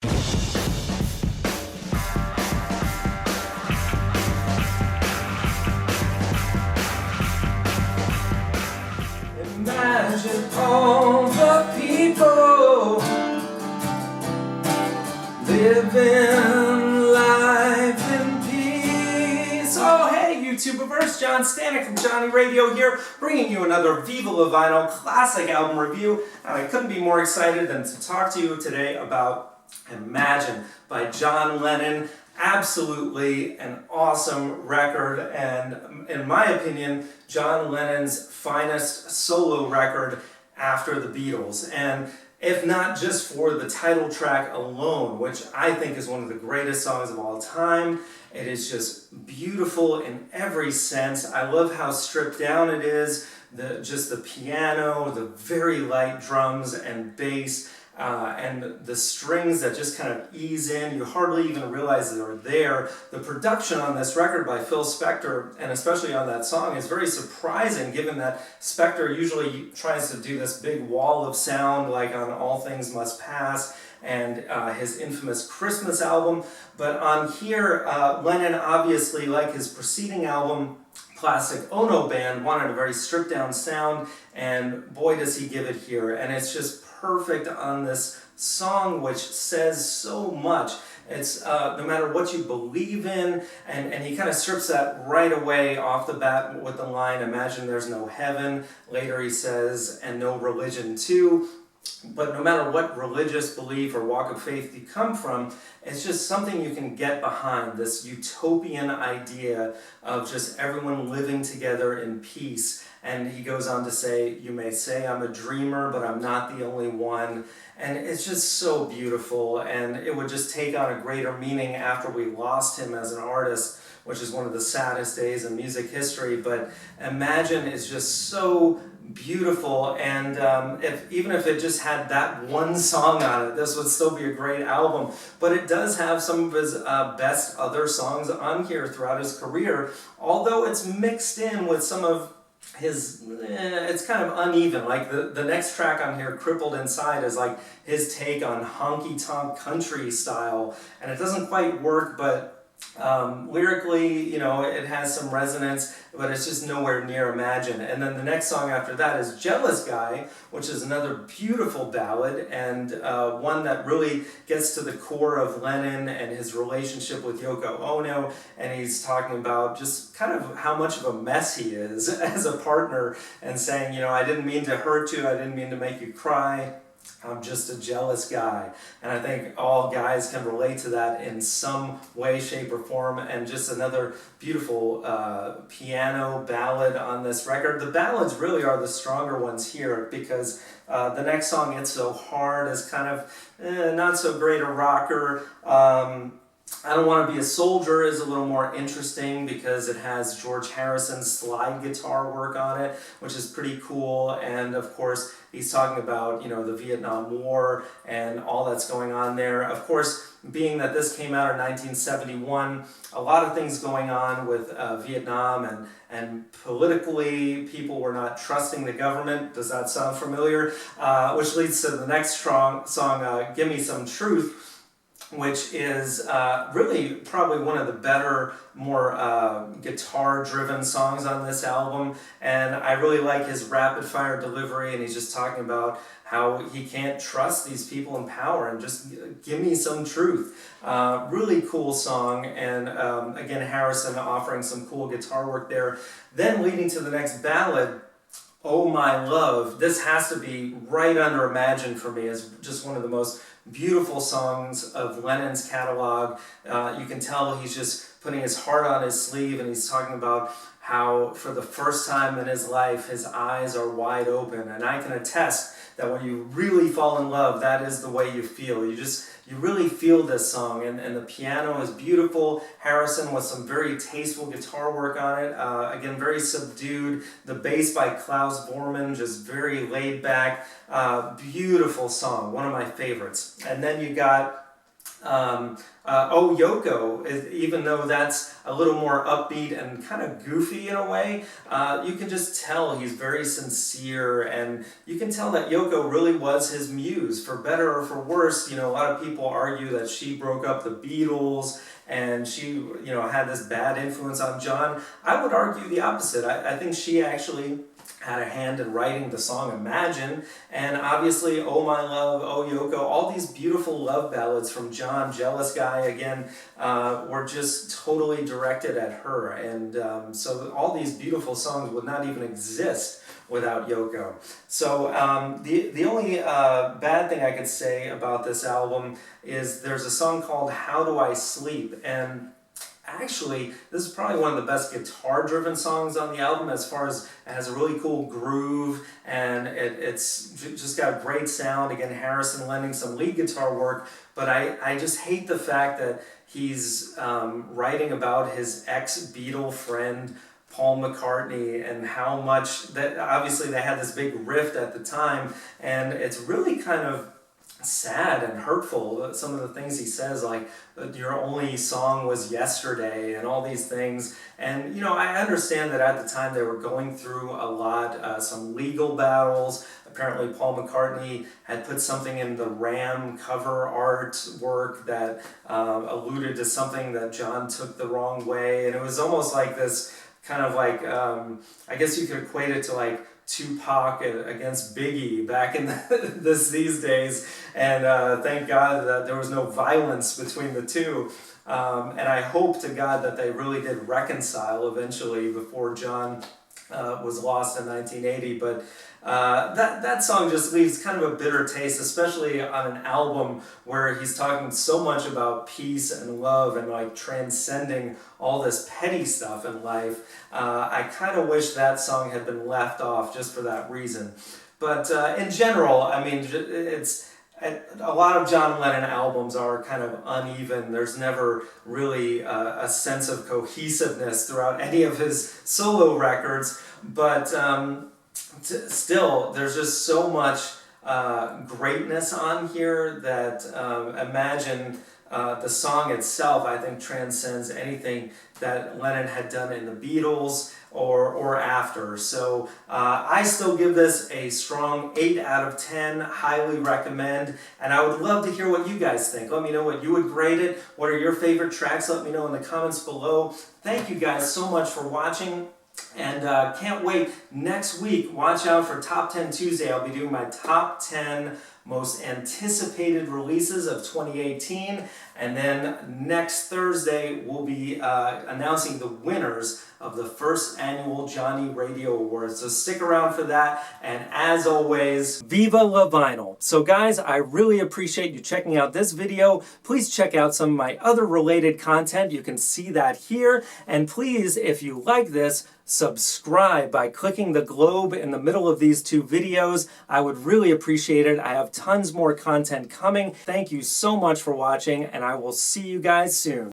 Imagine all the people living life in peace. Oh, hey, YouTubeverse, John Stanek from Johnny Radio here, bringing you another Viva La Vinyl classic album review. And I couldn't be more excited than to talk to you today about Imagine by John Lennon. Absolutely an awesome record, and in my opinion, John Lennon's finest solo record after the Beatles. And if not just for the title track alone, which I think is one of the greatest songs of all time, it is just beautiful in every sense. I love how stripped down it is, just the piano, the very light drums and bass, and the strings that just kind of ease in. You hardly even realize they're there. The production on this record by Phil Spector, and especially on that song, is very surprising, given that Spector usually tries to do this big wall of sound like on All Things Must Pass and his infamous Christmas album. But on here, Lennon, obviously, like his preceding album, classic Ono Band, wanted a very stripped down sound, and boy does he give it here. And it's just perfect on this song, which says so much. It's no matter what you believe in, and he kind of strips that right away off the bat with the line, imagine there's no heaven. Later he says, and no religion too. But no matter what religious belief or walk of faith you come from, it's just something you can get behind, this utopian idea of just everyone living together in peace. And he goes on to say, you may say I'm a dreamer, but I'm not the only one. And it's just so beautiful, and it would just take on a greater meaning after we lost him as an artist, which is one of the saddest days in music history. But Imagine is just so beautiful, and even if it just had that one song on it, this would still be a great album. But it does have some of his best other songs on here throughout his career, although it's mixed in with some of his, it's kind of uneven. Like the next track on here, Crippled Inside, is like his take on honky-tonk country style, and it doesn't quite work, but lyrically, it has some resonance, but it's just nowhere near Imagine. And then the next song after that is Jealous Guy, which is another beautiful ballad, and one that really gets to the core of Lennon and his relationship with Yoko Ono, and he's talking about just kind of how much of a mess he is as a partner, and saying, I didn't mean to hurt you, I didn't mean to make you cry, I'm just a jealous guy. And I think all guys can relate to that in some way, shape, or form. And just another beautiful piano ballad on this record. The ballads really are the stronger ones here, because the next song, It's So Hard, is kind of not so great a rocker. I Don't Want to Be a Soldier is a little more interesting because it has George Harrison's slide guitar work on it, which is pretty cool. And of course, he's talking about, the Vietnam War and all that's going on there. Of course, being that this came out in 1971, a lot of things going on with Vietnam, and politically, people were not trusting the government. Does that sound familiar? Which leads to the next song, Give Me Some Truth, which is really probably one of the better, more guitar-driven songs on this album. And I really like his rapid-fire delivery, and he's just talking about how he can't trust these people in power, and just give me some truth. Really cool song, and again, Harrison offering some cool guitar work there. Then leading to the next ballad, Oh My Love. This has to be right under Imagine for me, as just one of the most beautiful songs of Lennon's catalog. You can tell he's just putting his heart on his sleeve, and he's talking about how for the first time in his life his eyes are wide open. And I can attest that when you really fall in love, that is the way you feel. You really feel this song, and the piano is beautiful. Harrison with some very tasteful guitar work on it. Again, very subdued. The bass by Klaus Vormann, just very laid back. Beautiful song, one of my favorites. And then you got Oh Yoko, even though that's a little more upbeat and kind of goofy in a way, you can just tell he's very sincere, and you can tell that Yoko really was his muse. For better or for worse, a lot of people argue that she broke up the Beatles and she, had this bad influence on John. I would argue the opposite. I think she actually had a hand in writing the song Imagine, and obviously Oh My Love, Oh Yoko, all these beautiful love ballads from John, Jealous Guy again, were just totally directed at her, and so all these beautiful songs would not even exist without Yoko. So the only bad thing I could say about this album is there's a song called How Do I Sleep, and actually, this is probably one of the best guitar-driven songs on the album, as far as it has a really cool groove, and it's just got a great sound. Again, Harrison lending some lead guitar work, but I just hate the fact that he's writing about his ex-Beatle friend, Paul McCartney, and how much that obviously they had this big rift at the time, and it's really kind of sad and hurtful. Some of the things he says, like your only song was Yesterday and all these things. And I understand that at the time they were going through a lot, some legal battles. Apparently Paul McCartney had put something in the Ram cover artwork that alluded to something that John took the wrong way, and it was almost like this kind of like, I guess you could equate it to like Tupac against Biggie back in these days, and thank God that there was no violence between the two, and I hope to God that they really did reconcile eventually before John was lost in 1980, but that song just leaves kind of a bitter taste, especially on an album where he's talking so much about peace and love and like transcending all this petty stuff in life. I kind of wish that song had been left off just for that reason. But in general, I mean, a lot of John Lennon albums are kind of uneven. There's never really a sense of cohesiveness throughout any of his solo records, but still, there's just so much greatness on here that Imagine, the song itself, I think transcends anything that Lennon had done in the Beatles or after. So I still give this a strong 8 out of 10, highly recommend, and I would love to hear what you guys think. Let me know what you would grade it. What are your favorite tracks? Let me know in the comments below. Thank you guys so much for watching. And can't wait next week. Watch out for Top 10 Tuesday. I'll be doing my top 10 most anticipated releases of 2018. And then next Thursday, we'll be announcing the winners of the first annual Johnny Radio Awards. So stick around for that. And as always, Viva La Vinyl. So guys, I really appreciate you checking out this video. Please check out some of my other related content. You can see that here. And please, if you like this, subscribe by clicking the globe in the middle of these two videos. I would really appreciate it. I have tons more content coming. Thank you so much for watching, and I will see you guys soon.